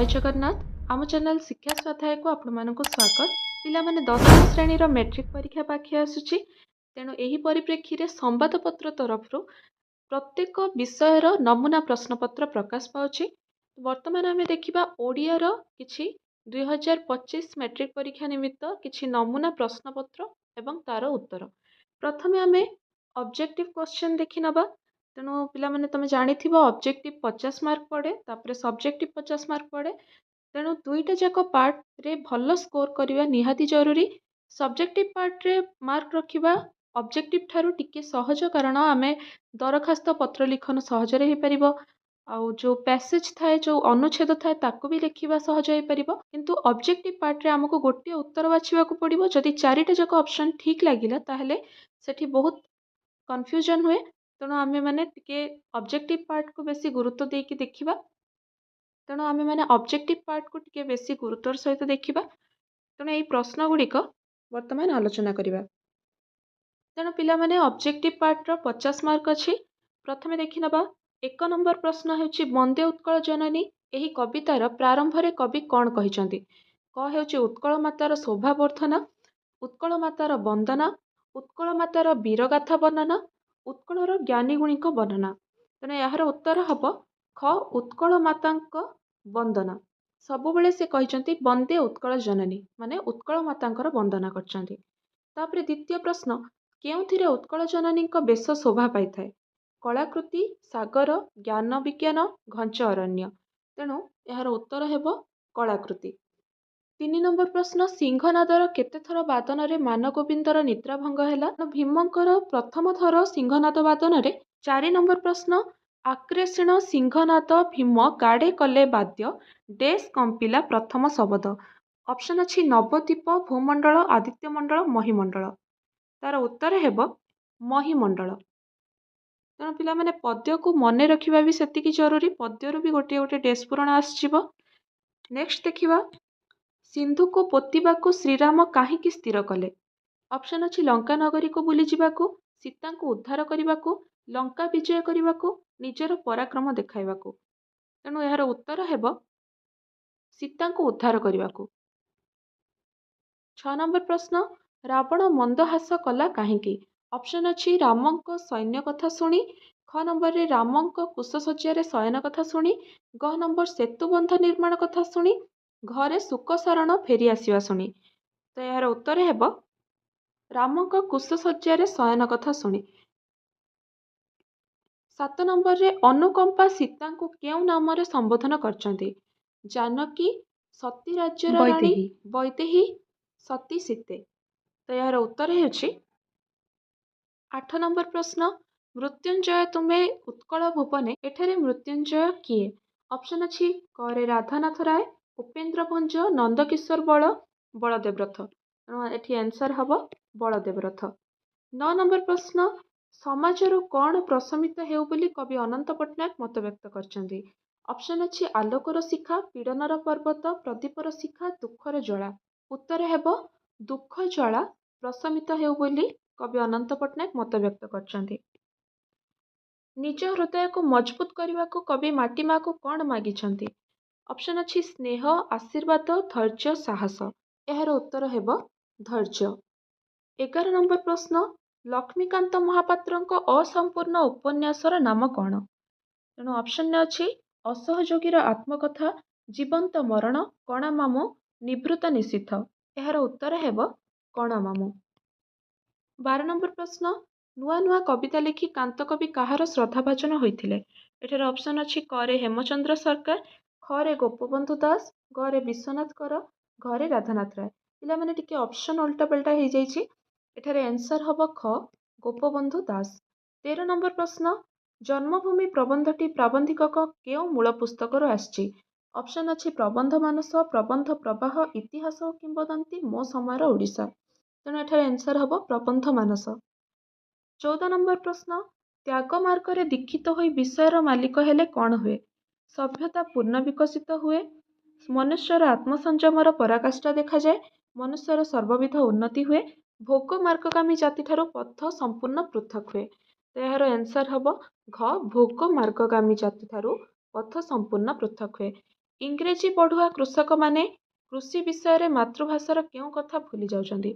जगन्नाथ आम चैनल शिक्षा स्वाध्याय को आपण मानक स्वागत। पिलामाने दशम श्रेणीर मैट्रिक परीक्षा पाखे आसुची, तेणु एही परिप्रेक्षी रे संवादपत्र तरफ प्रत्येक विषयर नमूना प्रश्नपत्र प्रकाश पाउछि। वर्तमान आमे देखिबा ओडियार किछि 2025 मैट्रिक परीक्षा निमित्त किछि नमूना प्रश्नपत्र एवं तार उत्तर। प्रथमे आमे ऑब्जेक्टिव क्वेश्चन देखि नबा। तेणु पिलामाने तमे जानिथिबो ऑब्जेक्टिव 50 मार्क पड़े, तापरे सब्जेक्टिव 50 मार्क पड़े। तेणु दुईटा जाक पार्ट रे भल स्कोर करबा निहाती जरूरी। सब्जेक्टिव पार्ट रे मार्क रखिबा ऑब्जेक्टिव ठारू टिके सहज, कारण आमे दरखास्त पत्र लिखन सहजरे हो पारिबो। आउ जो पैसेज थाए, जो अनुच्छेद थाए, ताको भी लिखिबा सहज हो पारिबो। किंतु ऑब्जेक्टिव पार्ट रे हमको गोटे उत्तर बाछिबाकू पड़िबो। जदि चारिटा जाक ऑप्शन ठीक लागिला ताहेले सेठी बहुत कन्फ्यूजन हुए। तेणु आमे माने टिके ऑब्जेक्टिव पार्ट को बेसी गुरुत्व देकी देखिबा। तेणु आमे माने ऑब्जेक्टिव पार्ट को टिके बेसी गुरुत्वर सहित देखिबा। तेणु एई प्रश्न गुड़िक वर्तमान आलोचना करिबा। तेणु पिला माने ऑब्जेक्टिव पार्ट रो 50 मार्क अछि। प्रथमे देखि नबा। 1 नंबर प्रश्न हेउची वंदे उत्कल जननी। एही कवितार प्रारंभ रे कवि कोन कहिचंती? क हेउची उत्कल मातार शोभावर्धन, उत्कल मातार वंदना, उत्कल मातार वीरगाथा वर्णना, उत्कलर ज्ञानी गुणिक वर्णना। तेणु यार उत्तर हब ख उत्कल मातांक वंदना। सबुबेले से कहिचंती वंदे उत्कल जननी, माने उत्कल मातांकर वंदना करचंती। तापरे द्वितीय प्रश्न, केउथिरे उत्कल जननीक बेश शोभा पाइथाय? कलाकृति, सागर, ज्ञान विज्ञान, घंच अरण्य। तेणु यार उत्तर हेब कलाकृति। 3 नंबर प्रश्न, सिंहनादर केते थर वादन रे मानगोविंदर निद्राभंग हैला? भीमंकर प्रथम थर सिंहनाद वादन रे। 4 नंबर प्रश्न, आक्रेषण सिंहनाद भीम गाड़े कले वाद्य डेस कंपिला प्रथम शबद। ऑप्शन अछि नवद्वीप, भूमंडल, आदित्यमंडल, महिमंडल। तार उत्तर हेब महिमंडल। तेणु पिला माने पद्य को मने रखिबा भी सेतिकी जरूरी। पद्यरु भी गोटे गोटे डेस पूरण आसजिबो। नेक्स्ट देखिबा, सिंधु को पोतिबा को श्रीराम काहींकी स्थिर कले? ऑप्शन अछि लंका नगरी को बुली जिबाकू, सीता को उद्धार करिबाकू, लंका विजय करिबाकू, निजर पराक्रम देखाइबाकू। तेणु यार उत्तर हेब सीता को उद्धार करिबाकू। 6 नंबर प्रश्न, रावण मंदहास कला काहींकी? ऑप्शन अछि रामंक सैन्य कथा शुणी, ख नंबर रे रामंक कुशसज्जा शयन कथा शुणी, ग नंबर सेतुबंध निर्माण कथा शुणी, घरे सुख शरण फेरी आसिबा शुणी। तो यार उत्तर हेब रामंक कुशसज्जा शयन कथा शुणी। 7 नंबर रे अनुकंपा सीता को केउ नाम रे संबोधन करचंती? जानकी, सती राज्यर रानी, वैदेही, सती सीते। तो यार उत्तर हेउची 8 नंबर प्रश्न, मृत्युंजय तुम्हे उत्कल भुवने एठारे मृत्युंजय किए? ऑप्शन अछि क रे राधानाथ राय, उपेन्द्र भंज, नंदकिशोर बल, बलदेव रथ। एठी आंसर हब बलदेव रथ। 9 नंबर प्रश्न, समाजरू कौन प्रशमित हेउ बोली कवि अनंत पट्टनायक मत व्यक्त करचंती? ऑप्शन अछि आलोकर शिखा, पीड़नर पर्वत, प्रदीपर शिखा, दुखर ज्वाला। उत्तर हेब दुख ज्वाला प्रशमित हेउ बोली कवि अनंत पट्टनायक मत व्यक्त करचंती। निज हृदय को मजबूत करने को कवि माटी माँ को कौन मागिछंती? ऑप्शन अछि स्नेह, आशीर्वाद, धैर्य, साहस। यार उत्तर हेब धैर्य। 11 नंबर प्रश्न, लक्ष्मीकांत महापात्रଙ୍କ असंपूर्ण उपन्यासर नाम कौन? तेणु ऑप्शन अछि असहयोगीर आत्मकथा, जीवंत मरण, कणा मामू, निवृत्त निषिद्ध। यार उत्तर हेब कणा मामू। 12 नंबर प्रश्न, नुआ नुआ कविता लिखि कांत कवि काहार श्रद्धाभाजन होइथिले? एठार ऑप्शन अछि क रे हेमचंद्र सरकार, ख रे गोपबंधु दास, ग रे विश्वनाथ कर, घ रे राधानाथ राय। पिला माने टिके ऑप्शन उल्टा पलटा हो जाइछि। एठारे आंसर हब ख गोपबंधु दास। 13 नंबर प्रश्न, जन्मभूमि प्रबंधटी प्राबंधिकक केउ मूल पुस्तकर आछि? ऑप्शन अछि प्रबंध मानस, प्रबंध प्रवाह, इतिहास और किंबदंती, मो समयर ओडिशा। तेणु एठारे आंसर हब प्रबंध मानस। 14 नंबर प्रश्न, त्याग मार्ग रे दीक्षित होई विषयर मालिक हेले कौन हुए? सभ्यता पूर्ण विकसित हुए, मनुष्यर आत्मसंयमर पराकाष्ठा देखा जाए, मनुष्यर सर्वविध उन्नति हुए, भोग मार्गगामी जाति ठारू पथ संपूर्ण पृथक हुए। तो यार आंसर हब घ भोग मार्गगामी जाति ठारू पथ संपूर्ण पृथक हुए। इंग्रेजी पढ़ुआ कृषक माने कृषि विषय रे मातृभाषार केउं कथा भूली जाउछन्ति।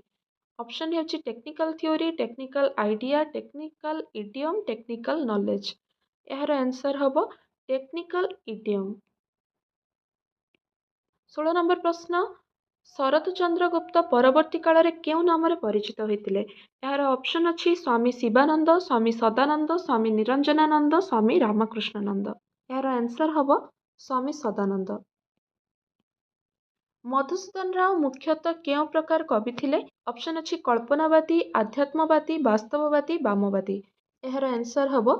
ऑप्शन हेउछि technical theory, technical idea, technical idiom, technical knowledge. एହାର आंसर हबो टेक्निकल इडियम। 16 नंबर प्रश्न, शरत चंद्र गुप्त परवर्ती काल रे केउं नाम रे परिचित होइतिले। एହାର ऑप्शन अछि स्वामी शिवानंद, स्वामी सदानंद, स्वामी निरंजनानंद, स्वामी रामकृष्णानंद। एହାର आंसर हबो स्वामी सदानंद। मधुसूदन राव मुख्यतः केउं प्रकार कवि थिले। ऑप्शन अछि कल्पनावादी, आध्यात्मवादी, वास्तववादी, वामवादी। एହାର आंसर हबो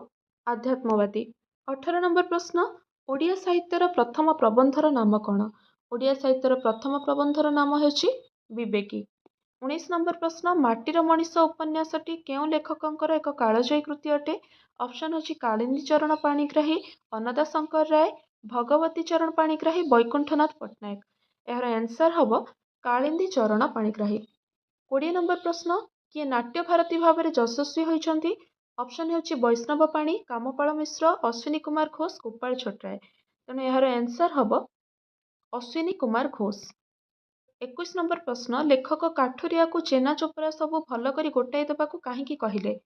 आध्यात्मवादी। 18 नंबर प्रश्न, ओडिया साहित्यर प्रथम प्रबंधर नाम कौन। ओडिया साहित्यर प्रथम प्रबंधर नाम हेउछि विवेकी। 19 नंबर प्रश्न, माटीर मनीष उपन्यासटी केउं लेखकंकर एक कालजयी कृति अटे। ऑप्शन अछि कालिंदी चरण पाणिग्राही, अन्नदा शंकर राय, भगवती चरण पाणिग्राही, वैकुंठनाथ पट्टनायक। एହାର आंसर हबो कालिंदी चरण पाणिग्राही। 20 नंबर प्रश्न, किए नाट्य भारती भाव में यशस्वी होइछन्ति। ऑप्शन हेउछि वैष्णव पाणी, कामपाल मिश्र, अश्विनी कुमार घोष, गोपाल छटराय। तेणु यार आंसर हबो अश्विनी कुमार घोष। 21 नंबर प्रश्न, लेखक काठुरिया को चेना चोपड़ा सब भल करी गोटाई देबाकू काहींकी कहिले।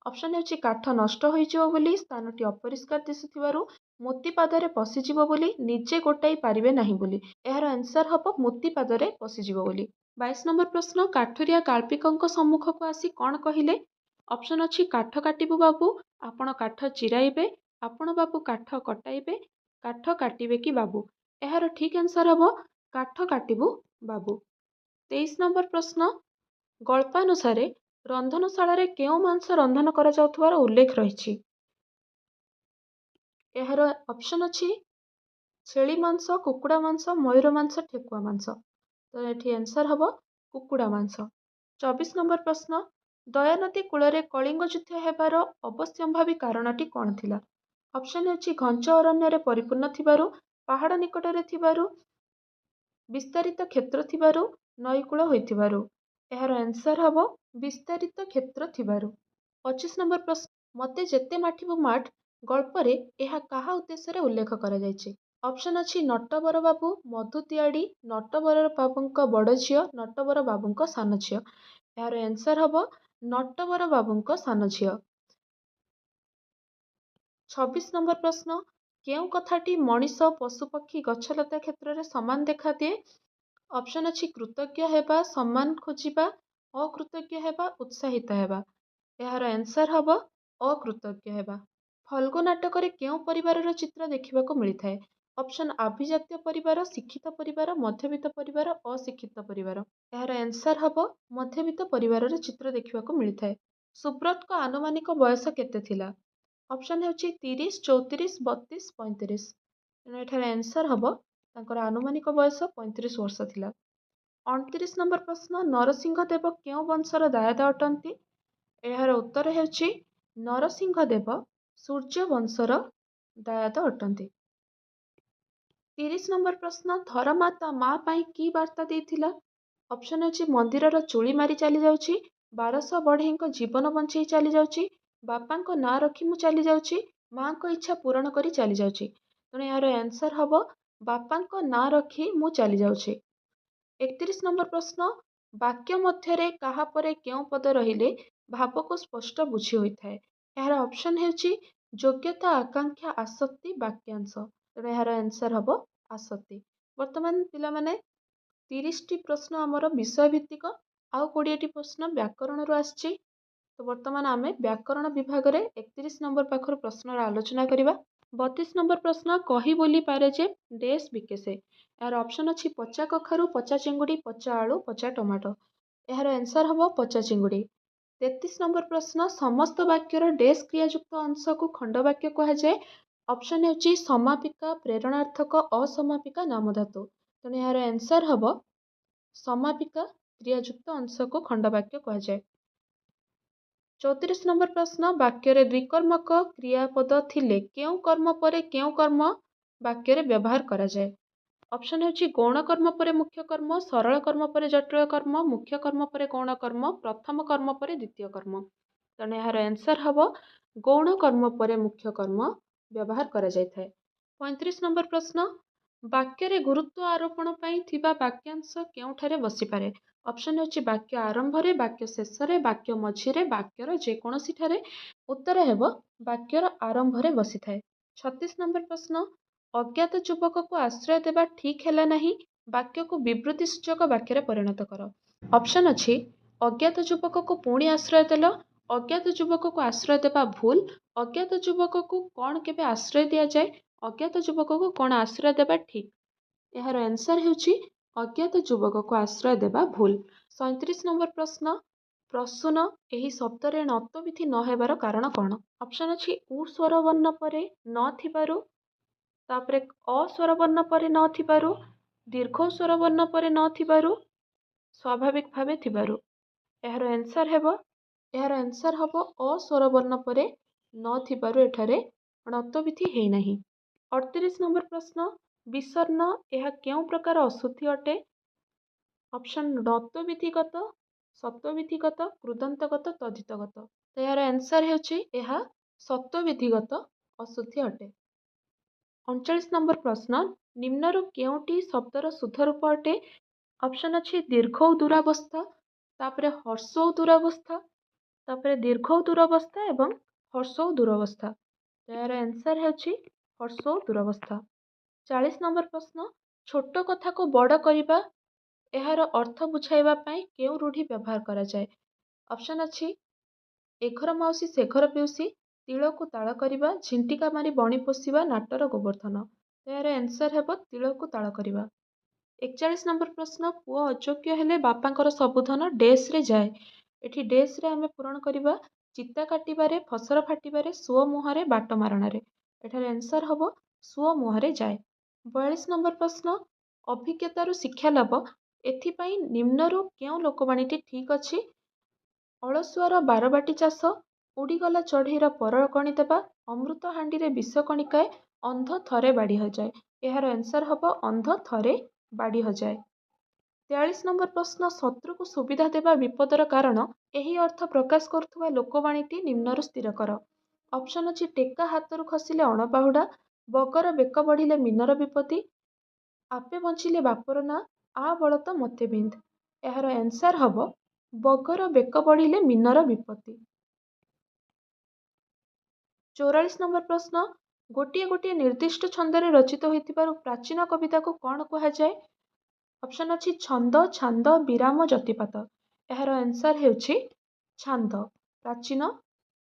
ऑप्शन हेउछि काठ नष्ट होइजिवो बोली, स्थानटी अपरिष्कार दिसुथिबारु, मोती पादरे पशिजिवो बोली, निजे गोटाई पारिबे नाही बोली। एହାର आंसर हबो मोती पादरे पशिजिवो बोली। 22 नंबर प्रश्न, काठुरिया गाल्पिकंक सम्मुख को आसी कौन कहिले। ऑप्शन अछि काठ काटिबु बाबू, आपण काठ चिराइबे, आपण बाबू काठ कटाइबे, काठ काटिबे कि बाबू। एହାର ठीक आंसर हबो काठ काटिबु बाबू। 23 नंबर प्रश्न, गल्पानुसारे रंधनशाला केउं मांस रंधन करा जाउथबार उल्लेख रहिछि। एହାର ऑप्शन अछि छेली मांस, कुकुड़ा मांस, मयूर मांस, ठेकुआ मांस। तो एठी आंसर हबो कुकुड़ा मांस। 24 नंबर प्रश्न, दयानदी कूଳରେ कलिंग युद्ध हेबार अवश्यंभावी कारणटी कौन थिला। ऑप्शन अछि घंच अरण्य परिपूर्ण थिबारु, पहाड़ निकटरे थिबारु, विस्तारित क्षेत्र थिबारु, नईकूल होइथिबारु। एହାର आंसर हबो विस्तारित क्षेत्र थिबारु। 25 नंबर प्रश्न, मते जेते माठिबु माठ गल्परे एहा काहा उद्देश्य उल्लेख करा जायछि। ऑप्शन अछि नटवर बाबू, मधु तिआड़ी, नटवर बाबूंक बड़ झियो, नटवर बाबूंक सान झियो। एହାର आंसर हबो नटवर बाबूंक सान झियो। 26 नंबर प्रश्न, केउं कथाटी मनीष, पशुपक्षी, गछलता क्षेत्र में समान देखा दिए। ऑप्शन अछि कृतज्ञ हेबा, सम्मान खोजिबा, अकृतज्ञ हेबा, उत्साहित हेबा। एହାର आंसर हबो अकृतज्ञ हेबा। फल्गु नाटक रे केउं परिवारर चित्र देखिबाकू मिलिथाए। ऑप्शन अभिजात्य परिवार, शिक्षित परिवार, मध्यवित्त परिवार, अशिक्षित परिवार। एହାର आंसर हबो मध्यवित्त परिवारर चित्र देखिबाकू मिलिथाए। सुब्रत को आनुमानिक बयस केते थिला। ऑप्शन हेउछि 30, 34, 32, 35। तेणु एठारे आंसर हबो तांकर आनुमानिक बयस 35 वर्ष थिला। 29 नंबर प्रश्न, नरसिंह देव केउं वंशर दायाद अटंती। एହାର उत्तर हेउछि नरसिंह देव सूर्य वंशर दायाद अटंती। 30 नंबर प्रश्न, धर्मा ता मां पाई की वार्ता देइथिला। ऑप्शन अछि मंदिरर चूली मारी चली जाउछि, 1200 बढेईଙ୍କ जीवन बंचेई चली जाउछि, बापाଙ୍କ नाँ रखी मु चली जाउछि, मांको इच्छा पूरण करी चली जाउछि। तेणु यार आंसर हबो बापाଙ୍କ नाँ रखी मु चली जाउछि। 31 नंबर प्रश्न, वाक्य मध्यरे काहा परे केउं पद रहिले भावको स्पष्ट बुझी होइथाए। एହାର ऑप्शन हेउछि योग्यता, आकांक्षा, आसक्ति, वाक्यांश। तेणु यार आंसर हबो आसक्ति। वर्तमान पिला माने 30 टी प्रश्न आमर विषय भित्तिक, आउ 20 टी प्रश्न व्याकरण रु आछि। तो वर्तमान आमे व्याकरण विभाग रे 31 नंबर पाखर प्रश्नर आलोचना करिबा। 32 नंबर प्रश्न, कही बोली पारे जे डैश बिकेसे। यार ऑप्शन अछि पचा कखारु, पचा चिंगुड़ी, पचा आलू, पचा टमाटो। यार आंसर हबो पचा चिंगुड़ी। 33 नंबर प्रश्न, समस्त वाक्यर डैश क्रियायुक्त अंश को खंड वाक्य कहा जाए। ऑप्शन हेउछि समापिका, प्रेरणार्थक, असमापिका, नामधातु। तेणु यार आंसर हबो समापिका क्रियायुक्त अंश को खंड वाक्य कहा जाए। 34 नंबर प्रश्न, वाक्य द्विकर्मक क्रियापद थिले केउं कर्म परे केउं कर्म वाक्य रे व्यवहार करा जाए। ऑप्शन हेउछि गौण कर्म परे मुख्य कर्म, सरल कर्म परे जटिल कर्म, मुख्य कर्म परे गौण कर्म, प्रथम कर्म परे द्वितीय कर्म। तेणु यार आंसर हबो गौण कर्म परे मुख्य कर्म व्यवहार करा जाय थाए। 35 नंबर प्रश्न, ବାକ୍ୟରେ ଗୁରୁତ୍ୱ ଆରୋପଣ ପାଇଁ ଥିବା ବାକ୍ୟାଂଶ କେଉଁଠାରେ ବସିପାରେ? ଅପସନ୍ ହେଉଛି ବାକ୍ୟ ଆରମ୍ଭରେ, ବାକ୍ୟ ଶେଷରେ, ବାକ୍ୟ ମଝିରେ, ବାକ୍ୟର ଯେକୌଣସିଠାରେ। ଉତ୍ତର ହେବ ବାକ୍ୟର ଆରମ୍ଭରେ ବସିଥାଏ। 36 ନମ୍ବର ପ୍ରଶ୍ନ, ଅଜ୍ଞାତ ଯୁବକକୁ ଆଶ୍ରୟ ଦେବା ଠିକ୍ ହେଲା ନାହିଁ, ବାକ୍ୟକୁ ବିବୃତ୍ତି ସୂଚକ ବାକ୍ୟରେ ପରିଣତ କର। ଅପସନ୍ ଅଛି ଅଜ୍ଞାତ ଯୁବକକୁ ପୁଣି ଆଶ୍ରୟ ଦେଲ, ଅଜ୍ଞାତ ଯୁବକକୁ ଆଶ୍ରୟ ଦେବା ଭୁଲ, ଅଜ୍ଞାତ ଯୁବକକୁ କ'ଣ କେବେ ଆଶ୍ରୟ ଦିଆଯାଏ, ଅଜ୍ଞାତ ଯୁବକକୁ କ'ଣ ଆଶ୍ରୟ ଦେବା ଠିକ୍। ଏହାର ଆନ୍ସର ହେଉଛି ଅଜ୍ଞାତ ଯୁବକକୁ ଆଶ୍ରୟ ଦେବା ଭୁଲ। 37 ନମ୍ବର ପ୍ରଶ୍ନ, ପ୍ରସୂନ ଏହି ଶବ୍ଦରେ ନତବିଧି ନ ହେବାର କାରଣ କ'ଣ? ଅପସନ୍ ଅଛି ଉ ସ୍ୱର ବର୍ଣ୍ଣ ପରେ ନ ଥିବାରୁ, ତାପରେ ଅ ସ୍ୱର ବର୍ଣ୍ଣ ପରେ ନ ଥିବାରୁ, ଦୀର୍ଘ ସ୍ୱର ବର୍ଣ୍ଣ ପରେ ନ ଥିବାରୁ, ସ୍ୱାଭାବିକ ଭାବେ ଥିବାରୁ। ଏହାର ଆନ୍ସର ହେବ ଅ ସ୍ୱର ବର୍ଣ୍ଣ ପରେ ନ ଥିବାରୁ ଏଠାରେ ନତବିଧି ହେଇନାହିଁ। 38 ନମ୍ବର ପ୍ରଶ୍ନ, ବିଷର୍ଣ୍ଣ ଏହା କେଉଁ ପ୍ରକାର ଅଶୁଦ୍ଧି ଅଟେ? ଅପସନ୍ ନତବିଧିଗତ, ସତ୍ତ୍ୱବିଧିଗତ, କୃଦନ୍ତଗତ, ତଦ୍ଧିତଗତ। ତ ଏହାର ଆନ୍ସର ହେଉଛି ଏହା ସତ୍ତ୍ୱବିଧିଗତ ଅଶୁଦ୍ଧି ଅଟେ। 39 ନମ୍ବର ପ୍ରଶ୍ନ, ନିମ୍ନରୁ କେଉଁଟି ଶବ୍ଦର ଶୁଦ୍ଧ ରୂପ ଅଟେ? ଅପସନ୍ ଅଛି ଦୀର୍ଘ ଦୂରାବସ୍ଥା, ତାପରେ ହର୍ଷ ଦୂରାବସ୍ଥା, ତାପରେ ଦୀର୍ଘ ଦୂରାବସ୍ଥା ଏବଂ ହର୍ଷ ଦୂରାବସ୍ଥା। ଏହାର ଆନ୍ସର ହେଉଛି ହର୍ଷ ଦୂରାବସ୍ଥା। 40 ନମ୍ବର ପ୍ରଶ୍ନ, ଛୋଟ କଥାକୁ ବଡ଼ କରିବା ଏହାର ଅର୍ଥ ବୁଝାଇବା ପାଇଁ କେଉଁ ରୂଢ଼ି ବ୍ୟବହାର କରାଯାଏ? ଅପସନ୍ ଅଛି ଏଘର ମାଉସୀ ସେଘର ପିଉସୀ, ତିଳକୁ ତାଳ କରିବା, ଝିଣ୍ଟିକା ମାରି ବଣି ପୋଷିବା, ନାଟର ଗୋବର୍ଦ୍ଧନ। ଏହାର ଆନ୍ସର ହେବ ତିଳକୁ ତାଳ କରିବା। 41 ନମ୍ବର ପ୍ରଶ୍ନ, ପୁଅ ଅଯୋଗ୍ୟ ହେଲେ ବାପାଙ୍କର ସବୁ ଧନ ଡେସ୍ରେ ଯାଏ। ଏଠି ଡେସ୍ରେ ଆମେ ପୂରଣ କରିବା ଚିତା କାଟିବାରେ, ଫସର ଫାଟିବାରେ, ସୁଅ ମୁହଁରେ, ବାଟ ମାରଣାରେ। ଏଠାରେ ଆନ୍ସର ହେବ ସୁଅ ମୁହଁରେ ଯାଏ। 42 ନମ୍ବର ପ୍ରଶ୍ନ, ଅଭିଜ୍ଞତାରୁ ଶିକ୍ଷା ଲାଭ ଏଥିପାଇଁ ନିମ୍ନରୁ କେଉଁ ଲୋକବାଣୀଟି ଠିକ୍ ଅଛି? ଅଳସୁଆର ବାରବାଟୀ ଚାଷ, ଉଡ଼ିଗଲା ଚଢ଼େଇର ପର କଣି ଦେବା, ଅମୃତ ହାଣ୍ଡିରେ ବିଷ କଣିକାଏ, ଅନ୍ଧ ଥରେ ବାଡ଼ି ହଜାଏ। ଏହାର ଆନ୍ସର ହେବ ଅନ୍ଧ ଥରେ ବାଡ଼ି ହଜାଏ। 43 ନମ୍ବର ପ୍ରଶ୍ନ, ଶତ୍ରୁକୁ ସୁବିଧା ଦେବା ବିପଦର କାରଣ ଏହି ଅର୍ଥ ପ୍ରକାଶ କରୁଥିବା ଲୋକବାଣୀଟି ନିମ୍ନରୁ ସ୍ଥିର କର। ଅପସନ୍ ଅଛି ଟେକା ହାତରୁ ଖସିଲେ ଅଣପାହୁଡ଼ା, ବଗର ବେକ ବଢ଼ିଲେ ମିନର ବିପତ୍ତି, ଆପେ ବଞ୍ଚିଲେ ବାପର ନାଁ, ଆ ବଳତ ମୋତେ ବିନ୍ଧ। ଏହାର ଆନ୍ସର ହେବ ବଗର ବେକ ବଢ଼ିଲେ ମିନର ବିପତ୍ତି। 44 ନମ୍ବର ପ୍ରଶ୍ନ, ଗୋଟିଏ ଗୋଟିଏ ନିର୍ଦ୍ଦିଷ୍ଟ ଛନ୍ଦରେ ରଚିତ ହୋଇଥିବାରୁ ପ୍ରାଚୀନ କବିତାକୁ କ'ଣ କୁହାଯାଏ? ଅପସନ୍ ଅଛି ଛନ୍ଦ, ଛାନ୍ଦ, ବିରାମ, ଯତିପାତ। ଏହାର ଆନ୍ସର ହେଉଛି ଛାନ୍ଦ। ପ୍ରାଚୀନ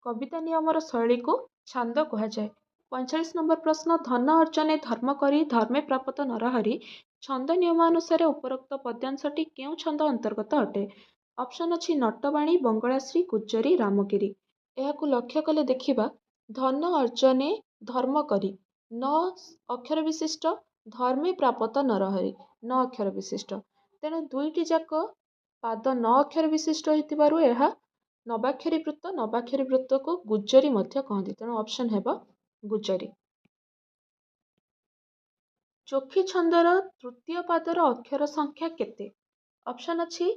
କବିତା ନିୟମର ଶୈଳୀକୁ ଛାନ୍ଦ କୁହାଯାଏ। 45 ନମ୍ବର ପ୍ରଶ୍ନ, ଧନ ଅର୍ଜନେ ଧର୍ମ କରି ଧର୍ମେ ପ୍ରାପତ ନରହରି, ଛନ୍ଦ ନିୟମାନୁସାରେ ଉପରୋକ୍ତ ପଦ୍ୟାଂଶଟି କେଉଁ ଛନ୍ଦ ଅନ୍ତର୍ଗତ ଅଟେ? ଅପସନ୍ ଅଛି ନଟବାଣୀ, ବଙ୍ଗଳାଶ୍ରୀ, ଗୁଜ୍ଜରୀ, ରାମଗିରି। ଏହାକୁ ଲକ୍ଷ୍ୟ କଲେ ଦେଖିବା ଧନ ଅର୍ଜନେ ଧର୍ମ କରି, ନ ଅକ୍ଷର ବିଶିଷ୍ଟ, ଧର୍ମେ ପ୍ରାପତ ନରହରି, ନ ଅକ୍ଷର ବିଶିଷ୍ଟ। ତେଣୁ ଦୁଇଟି ଯାକ ପାଦ ନ ଅକ୍ଷର ବିଶିଷ୍ଟ ହୋଇଥିବାରୁ ଏହା ନବାକ୍ଷରୀ ବୃତ୍ତ, ନବାକ୍ଷରୀ ବୃତ୍ତକୁ ଗୁଜ୍ଜରୀ ମଧ୍ୟ କହନ୍ତି। ତେଣୁ ଅପସନ୍ ହେବ ଗୁଜ୍ଜରୀ। ଚୋଖୀ ଛନ୍ଦର ତୃତୀୟ ପାଦର ଅକ୍ଷର ସଂଖ୍ୟା କେତେ? ଅପସନ୍ ଅଛି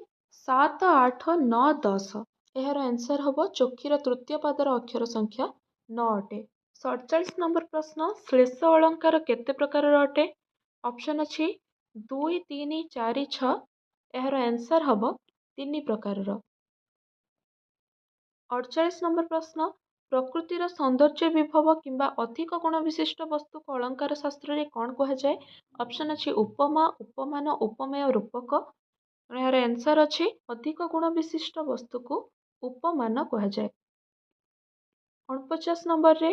7, 8, 9, 10। ଏହାର ଆନ୍ସର ହେବ ଚୋଖୀର ତୃତୀୟ ପାଦର ଅକ୍ଷର ସଂଖ୍ୟା 9 ଅଟେ। 47 ନମ୍ବର ପ୍ରଶ୍ନ, ଶ୍ଳେଷ ଅଳଙ୍କାର କେତେ ପ୍ରକାରର ଅଟେ? ଅପସନ୍ ଅଛି 2, 3, 4, 6। ଏହାର ଆନ୍ସର ହେବ 3 ପ୍ରକାରର। 48 ନମ୍ବର ପ୍ରଶ୍ନ, ପ୍ରକୃତିର ସୌନ୍ଦର୍ଯ୍ୟ ବିଭବ କିମ୍ବା ଅଧିକ ଗୁଣ ବିଶିଷ୍ଟ ବସ୍ତୁକୁ ଅଳଙ୍କାର ଶାସ୍ତ୍ରରେ କ'ଣ କୁହାଯାଏ? ଅପସନ୍ ଅଛି ଉପମା, ଉପମାନ, ଉପମେୟ, ରୂପକ। ଏହାର ଆନ୍ସର ଅଛି ଅଧିକ ଗୁଣ ବିଶିଷ୍ଟ ବସ୍ତୁକୁ ଉପମାନ କୁହାଯାଏ। 49 ନମ୍ବରରେ,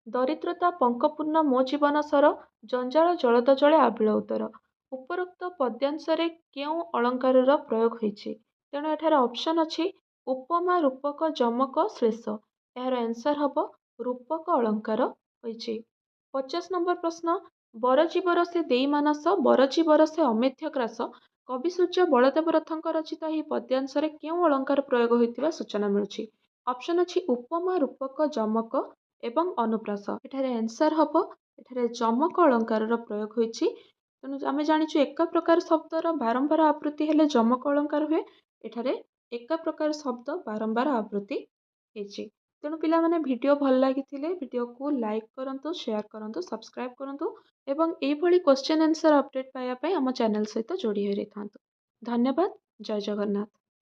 ଦରିଦ୍ରତା ପଙ୍କପୂର୍ଣ୍ଣ ମୋ ଜୀବନ ସର, ଜଞ୍ଜାଳ ଜଳଦ ଜଳେ ଆବିଳ ଉଦର। ଉପରୋକ୍ତ ପଦ୍ୟାଂଶରେ କେଉଁ ଅଳଙ୍କାରର ପ୍ରୟୋଗ ହୋଇଛି? ତେଣୁ ଏଠାରେ ଅପସନ୍ ଅଛି ଉପମା, ରୂପକ, ଯମକ, ଶ୍ଳେଷ। ଏହାର ଆନ୍ସର ହେବ ରୂପକ ଅଳଙ୍କାର ହୋଇଛି। 50 ନମ୍ବର ପ୍ରଶ୍ନ, ବରଜୀବର ସେ ଦେଇ ମାନସ, ବରଜୀବର ସେ ଅମେଧ୍ୟ ଗ୍ରାସ, କବି ସୂର୍ଯ୍ୟ ବଳଦେବ ରଥଙ୍କ ରଚିତ ଏହି ପଦ୍ୟାଂଶରେ କେଉଁ ଅଳଙ୍କାର ପ୍ରୟୋଗ ହୋଇଥିବା ସୂଚନା ମିଳୁଛି? ଅପସନ୍ ଅଛି ଉପମା, ରୂପକ, ଯମକ ଏବଂ ଅନୁପ୍ରାସ। ଏଠାରେ ଆନ୍ସର ହେବ ଏଠାରେ ଯମକ ଅଳଙ୍କାରର ପ୍ରୟୋଗ ହୋଇଛି। ତେଣୁ ଆମେ ଜାଣିଛୁ ଏକା ପ୍ରକାର ଶବ୍ଦର ବାରମ୍ବାର ଆବୃତ୍ତି ହେଲେ ଯମକ ଅଳଙ୍କାର ହୁଏ। ଏଠାରେ ଏକା ପ୍ରକାର ଶବ୍ଦ ବାରମ୍ବାର ଆବୃତ୍ତି ହେଇଛି। ତେଣୁ ପିଲାମାନେ ଭିଡ଼ିଓ ଭଲ ଲାଗିଥିଲେ ଭିଡ଼ିଓକୁ ଲାଇକ୍ କରନ୍ତୁ, ସେୟାର କରନ୍ତୁ, ସବସ୍କ୍ରାଇବ୍ କରନ୍ତୁ ଏବଂ ଏଇଭଳି କ୍ୱେଶ୍ଚନ୍ ଆନ୍ସର୍ ଅପଡ଼େଟ୍ ପାଇବା ପାଇଁ ଆମ ଚ୍ୟାନେଲ୍ ସହିତ ଯୋଡ଼ି ହୋଇ ରହିଥାନ୍ତୁ। ଧନ୍ୟବାଦ। ଜୟ ଜଗନ୍ନାଥ।